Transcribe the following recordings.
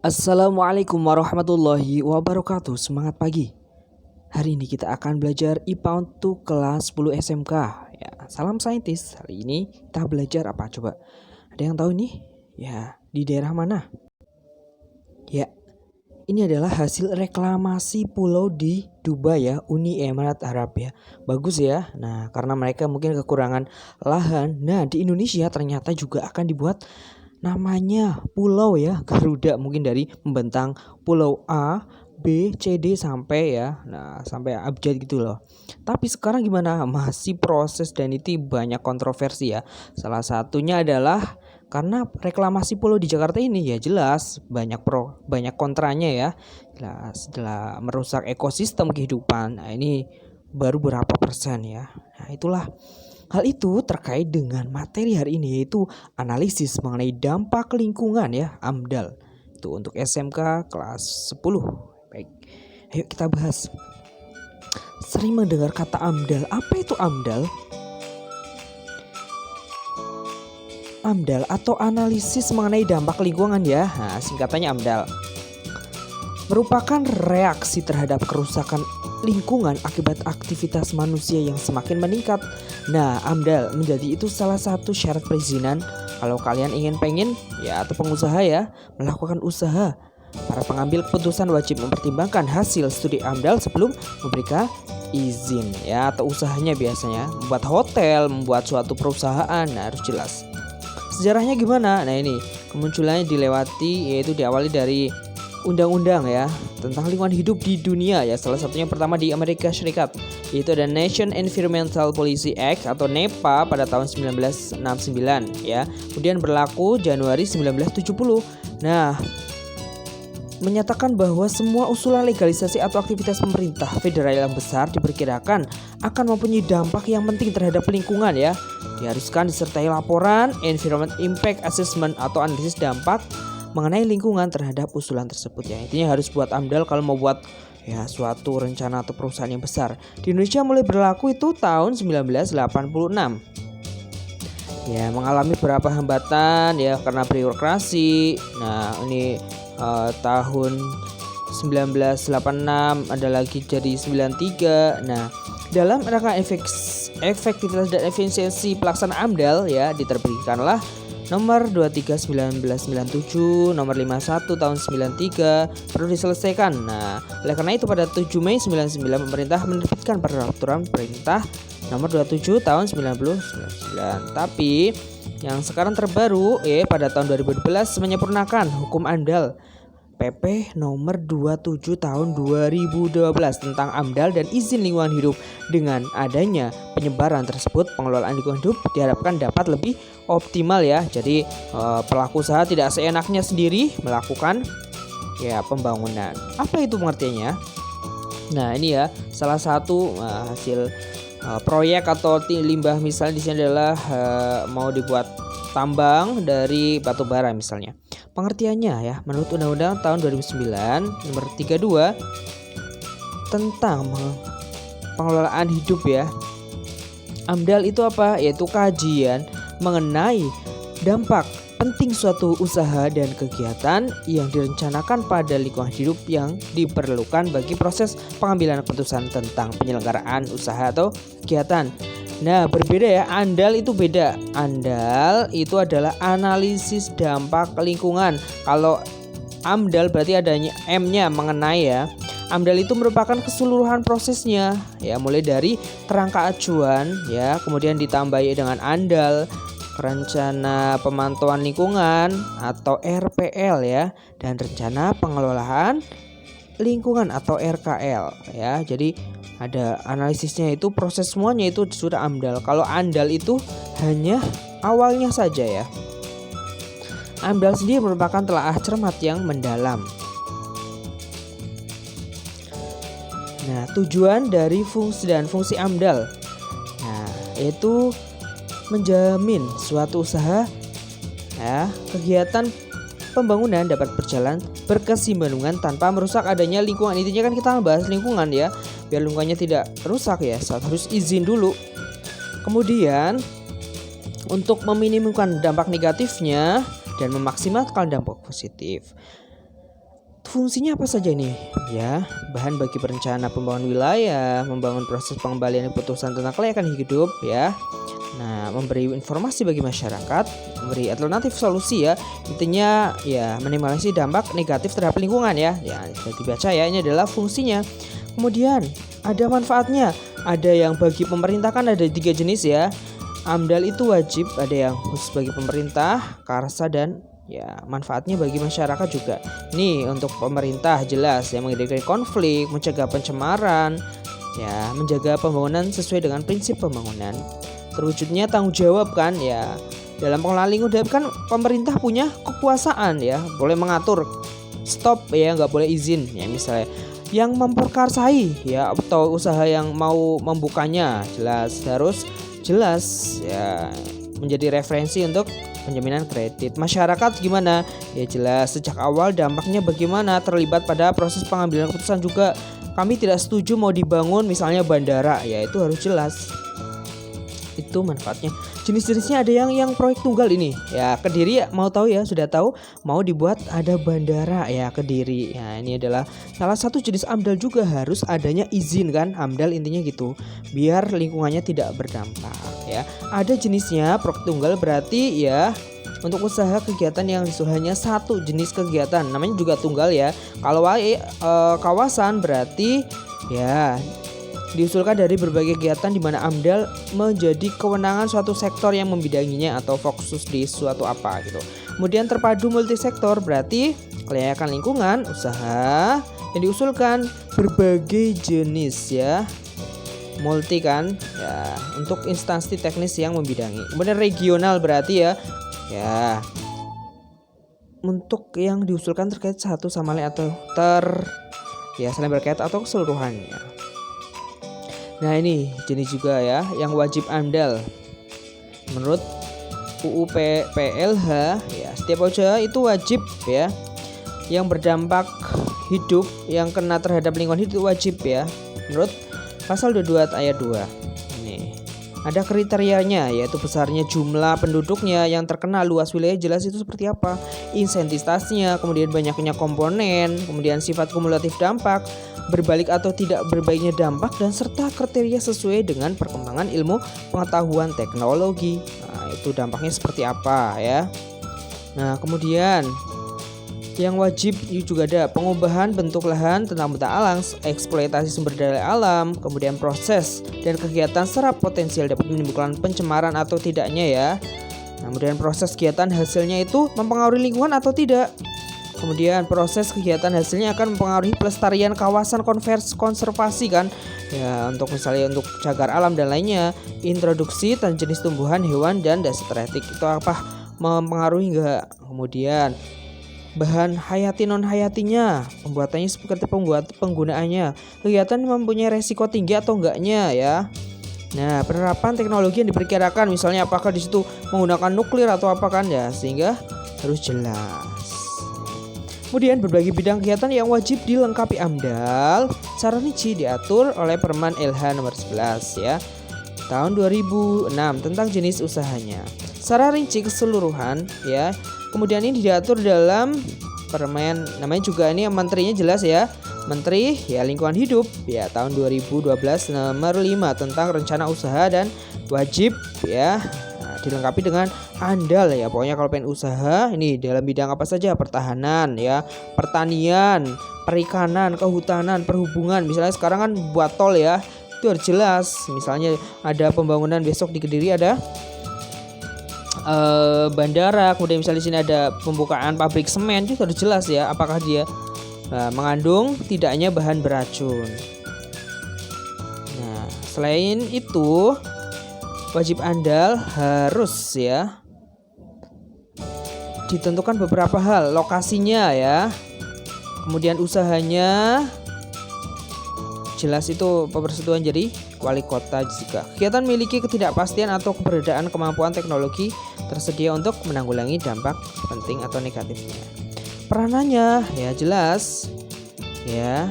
Assalamualaikum warahmatullahi wabarakatuh. Semangat pagi. Hari ini kita akan belajar IPA untuk kelas 10 SMK. Ya, salam saintis. Hari ini kita belajar apa coba? Ada yang tahu nih? Ya, di daerah mana? Ya, ini adalah hasil reklamasi pulau di Dubai ya, Uni Emirat Arab ya. Bagus ya. Nah, karena mereka mungkin kekurangan lahan. Nah, di Indonesia ternyata juga akan dibuat namanya pulau ya, Garuda, mungkin dari membentang pulau A, B, C, D sampai ya. Nah, sampai abjad gitu loh. Tapi sekarang gimana? Masih proses dan itu banyak kontroversi ya. Salah satunya adalah karena reklamasi pulau di Jakarta ini ya jelas banyak pro, banyak kontranya ya. Setelah merusak ekosistem kehidupan. Nah, ini baru berapa persen ya. Nah, itulah. Hal itu terkait dengan materi hari ini yaitu analisis mengenai dampak lingkungan ya, AMDAL. Itu untuk SMK kelas 10. Baik. Ayo kita bahas. Sering mendengar kata AMDAL. Apa itu AMDAL? AMDAL atau analisis mengenai dampak lingkungan ya. Nah, singkatannya AMDAL. Merupakan reaksi terhadap kerusakan lingkungan akibat aktivitas manusia yang semakin meningkat. Nah, AMDAL menjadi itu salah satu syarat perizinan kalau kalian pengen ya atau pengusaha ya melakukan usaha. Para pengambil keputusan wajib mempertimbangkan hasil studi AMDAL sebelum memberikan izin ya atau usahanya biasanya membuat hotel, membuat suatu perusahaan. Nah, harus jelas. Sejarahnya gimana? Nah, ini kemunculannya dilewati yaitu diawali dari undang-undang ya tentang lingkungan hidup di dunia ya, salah satunya pertama di Amerika Serikat yaitu ada Nation Environmental Policy Act atau NEPA pada tahun 1969 ya, kemudian berlaku Januari 1970. Nah, menyatakan bahwa semua usulan legalisasi atau aktivitas pemerintah federal yang besar diperkirakan akan mempunyai dampak yang penting terhadap lingkungan ya, diharuskan disertai laporan Environment Impact Assessment atau analisis dampak mengenai lingkungan terhadap usulan tersebut ya. Intinya harus buat AMDAL kalau mau buat ya suatu rencana atau perusahaan yang besar. Di Indonesia mulai berlaku itu tahun 1986. Ya, mengalami beberapa hambatan ya karena birokrasi. Nah, ini tahun 1986 ada lagi jadi 93. Nah, dalam rangka efektivitas dan efisiensi pelaksanaan AMDAL ya diterbitkanlah Nomor 23 1997, Nomor 51 tahun 93 perlu diselesaikan. Nah, oleh karena itu pada 7 Mei 99 pemerintah menerbitkan peraturan pemerintah Nomor 27 tahun 1999. Tapi yang sekarang terbaru pada tahun 2012 menyempurnakan hukum AMDAL PP Nomor 27 tahun 2012 tentang AMDAL dan izin lingkungan hidup. Dengan adanya penyebaran tersebut, pengelolaan lingkungan hidup diharapkan dapat lebih optimal ya. Jadi pelaku usaha tidak seenaknya sendiri melakukan ya pembangunan. Apa itu pengertiannya? Nah, ini ya salah satu hasil proyek atau limbah misalnya di sini adalah mau dibuat tambang dari batu bara misalnya. Pengertiannya ya, menurut Undang-Undang tahun 2009 nomor 32 tentang pengelolaan hidup ya. AMDAL itu apa? Yaitu kajian mengenai dampak penting suatu usaha dan kegiatan yang direncanakan pada lingkungan hidup yang diperlukan bagi proses pengambilan keputusan tentang penyelenggaraan usaha atau kegiatan. Nah, berbeda ya, AMDAL itu beda. AMDAL itu adalah analisis dampak lingkungan. Kalau AMDAL berarti adanya M-nya mengenai ya. AMDAL itu merupakan keseluruhan prosesnya ya, mulai dari kerangka acuan ya, kemudian ditambahi dengan ANDAL, rencana pemantauan lingkungan atau RPL ya, dan rencana pengelolaan lingkungan atau RKL ya. Jadi ada analisisnya, itu proses semuanya itu sudah AMDAL. Kalau ANDAL itu hanya awalnya saja ya. AMDAL sendiri merupakan telaah cermat yang mendalam. Nah, tujuan dari fungsi dan fungsi AMDAL yaitu menjamin suatu usaha ya, kegiatan pembangunan dapat berjalan berkesinambungan tanpa merusak adanya lingkungan. Intinya kan kita bahas lingkungan ya, biar lingkungannya tidak rusak ya, harus izin dulu. Kemudian untuk meminimumkan dampak negatifnya dan memaksimalkan dampak positif, Fungsinya apa saja nih? Ya, bahan bagi perencana pembangunan wilayah, membangun proses pengembalian keputusan tentang kelayakan hidup ya. Nah, memberi informasi bagi masyarakat, memberi alternatif solusi ya. Intinya ya minimalisasi dampak negatif terhadap lingkungan ya. Ya, bisa dibaca ya, ini adalah fungsinya. Kemudian ada manfaatnya. Ada yang bagi pemerintah kan ada 3 jenis ya. AMDAL itu wajib, ada yang khusus bagi pemerintah, karsa dan ya manfaatnya bagi masyarakat juga. Nih untuk pemerintah jelas ya, menghindari konflik, mencegah pencemaran, ya menjaga pembangunan sesuai dengan prinsip pembangunan. Terwujudnya tanggung jawab kan ya. Dalam pengelolaan lingkungan kan pemerintah punya kekuasaan ya, boleh mengatur stop ya, nggak boleh izin ya misalnya. Yang memperkarsai ya atau usaha yang mau membukanya jelas harus jelas ya, menjadi referensi untuk penjaminan kredit. Masyarakat gimana? Ya jelas sejak awal dampaknya bagaimana, terlibat pada proses pengambilan keputusan juga. Kami tidak setuju mau dibangun misalnya bandara, ya itu harus jelas. Itu manfaatnya. Jenis-jenisnya ada yang proyek tunggal ini. Ya Kediri ya, mau tahu ya, sudah tahu mau dibuat ada bandara ya Kediri. Ya ini adalah salah satu jenis AMDAL juga, harus adanya izin kan. AMDAL intinya gitu. Biar lingkungannya tidak berdampak ya. Ada jenisnya proyek tunggal berarti ya untuk usaha kegiatan yang hanya satu jenis kegiatan, namanya juga tunggal ya. Kalau kawasan berarti ya diusulkan dari berbagai kegiatan di mana AMDAL menjadi kewenangan suatu sektor yang membidanginya atau fokus di suatu apa gitu. Kemudian terpadu multisektor berarti kelayakan lingkungan, usaha yang diusulkan berbagai jenis ya. Multi kan ya, untuk instansi teknis yang membidangi. Kemudian regional berarti ya untuk yang diusulkan terkait satu sama lain atau saling berkait atau keseluruhannya. Nah ini jenis juga ya yang wajib AMDAL. Menurut UU PLH ya setiap usaha itu wajib ya, yang berdampak hidup yang kena terhadap lingkungan hidup wajib ya. Menurut pasal 22 ayat 2. Ini ada kriterianya, yaitu besarnya jumlah penduduknya yang terkena, luas wilayah jelas itu seperti apa, insentitasnya, kemudian banyaknya komponen, kemudian sifat kumulatif dampak, berbalik atau tidak berbaliknya dampak, dan serta kriteria sesuai dengan perkembangan ilmu pengetahuan teknologi. Nah, itu dampaknya seperti apa ya. Nah, kemudian yang wajib juga ada pengubahan bentuk lahan, tentang benda alam, eksploitasi sumber daya alam, kemudian proses dan kegiatan secara potensial dapat menimbulkan pencemaran atau tidaknya ya. Nah, kemudian proses kegiatan hasilnya itu mempengaruhi lingkungan atau tidak. Kemudian proses kegiatan hasilnya akan mempengaruhi pelestarian kawasan konservasi kan ya, untuk misalnya untuk cagar alam dan lainnya, introduksi dan jenis tumbuhan, hewan dan dasateretik itu apa mempengaruhi enggak. Kemudian bahan hayati non hayatinya, pembuatannya seperti penggunaannya, kegiatan mempunyai resiko tinggi atau enggaknya ya. Nah, penerapan teknologi yang diperkirakan, misalnya apakah di situ menggunakan nuklir atau apa kan ya, sehingga harus jelas. Kemudian berbagai bidang kegiatan yang wajib dilengkapi AMDAL secara rinci diatur oleh Permen LH nomor 11 ya tahun 2006 tentang jenis usahanya. Secara rinci keseluruhan ya. Kemudian ini diatur dalam permen, namanya juga ini menterinya jelas ya. Menteri ya Lingkungan Hidup ya tahun 2012 nomor 5 tentang rencana usaha dan wajib ya. Dilengkapi dengan AMDAL ya. Pokoknya kalau pengen usaha ini dalam bidang apa saja, pertahanan ya, pertanian, perikanan, kehutanan, perhubungan. Misalnya sekarang kan buat tol ya, itu harus jelas. Misalnya ada pembangunan besok di Kediri ada bandara, kemudian misalnya di sini ada pembukaan pabrik semen, itu harus jelas ya apakah dia mengandung tidaknya bahan beracun. Nah, selain itu wajib AMDAL harus ya ditentukan beberapa hal, lokasinya ya, kemudian usahanya jelas itu persetujuan jadi wali kota juga. Kegiatan memiliki ketidakpastian atau keberadaan kemampuan teknologi tersedia untuk menanggulangi dampak penting atau negatifnya. Peranannya ya jelas ya.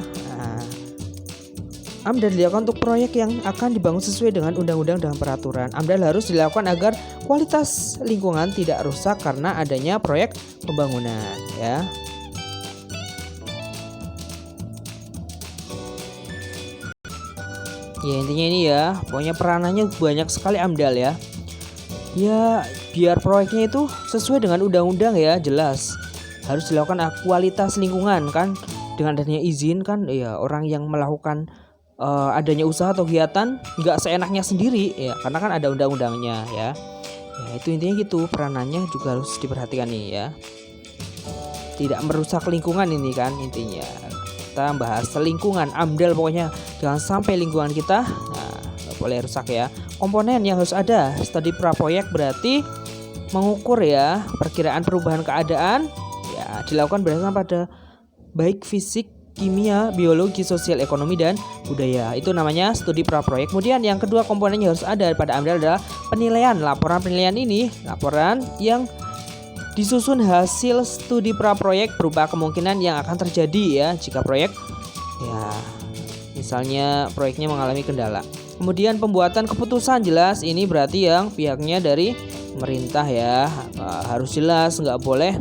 AMDAL dilakukan untuk proyek yang akan dibangun sesuai dengan undang-undang dan peraturan. AMDAL harus dilakukan agar kualitas lingkungan tidak rusak karena adanya proyek pembangunan ya. Ya intinya ini ya, pokoknya peranannya banyak sekali AMDAL ya. Ya biar proyeknya itu sesuai dengan undang-undang ya, jelas harus dilakukan kualitas lingkungan kan, dengan adanya izin kan ya, orang yang melakukan adanya usaha atau kegiatan nggak seenaknya sendiri ya, karena kan ada undang-undangnya ya. Ya itu intinya gitu, peranannya juga harus diperhatikan nih ya, tidak merusak lingkungan ini kan intinya. Kita bahas lingkungan AMDAL, pokoknya jangan sampai lingkungan kita nggak boleh rusak ya. Komponen yang harus ada studi praproyek berarti mengukur ya perkiraan perubahan keadaan ya, dilakukan berdasarkan pada baik fisik, kimia, biologi, sosial, ekonomi, dan budaya. Itu namanya studi praproyek. Kemudian yang kedua komponen yang harus ada pada AMDAL adalah penilaian. Laporan penilaian ini laporan yang disusun hasil studi praproyek berupa kemungkinan yang akan terjadi ya jika proyek ya misalnya proyeknya mengalami kendala. Kemudian pembuatan keputusan, jelas ini berarti yang pihaknya dari pemerintah ya, harus jelas, nggak boleh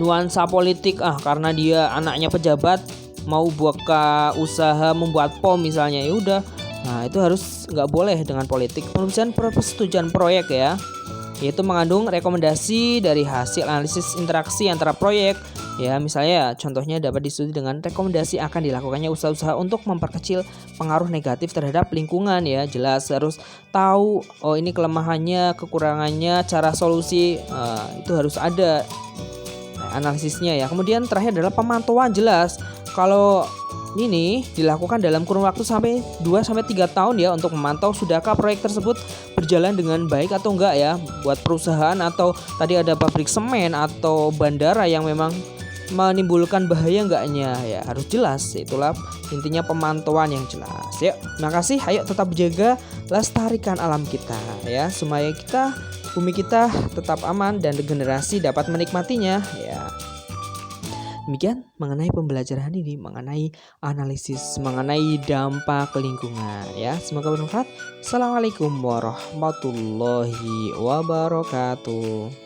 nuansa politik karena dia anaknya pejabat mau buka usaha membuat pom misalnya, ya udah. Nah itu harus nggak boleh dengan politik. Penulisan persetujuan proyek ya, yaitu mengandung rekomendasi dari hasil analisis interaksi antara proyek ya, misalnya contohnya dapat disetujui dengan rekomendasi akan dilakukannya usaha-usaha untuk memperkecil pengaruh negatif terhadap lingkungan ya, jelas harus tahu ini kelemahannya, kekurangannya, cara solusi, itu harus ada analisisnya ya. Kemudian terakhir adalah pemantauan, jelas kalau ini dilakukan dalam kurun waktu sampai 2-3 tahun ya, untuk memantau sudahkah proyek tersebut berjalan dengan baik atau enggak ya, buat perusahaan atau tadi ada pabrik semen atau bandara yang memang menimbulkan bahaya enggaknya ya, harus jelas. Itulah intinya pemantauan yang jelas. Yuk, makasih. Ayo tetap jaga, lestarikan alam kita ya, supaya bumi kita tetap aman dan generasi dapat menikmatinya ya. Demikian mengenai pembelajaran ini, mengenai analisis, mengenai dampak lingkungan ya. Semoga bermanfaat. Assalamualaikum warahmatullahi wabarakatuh.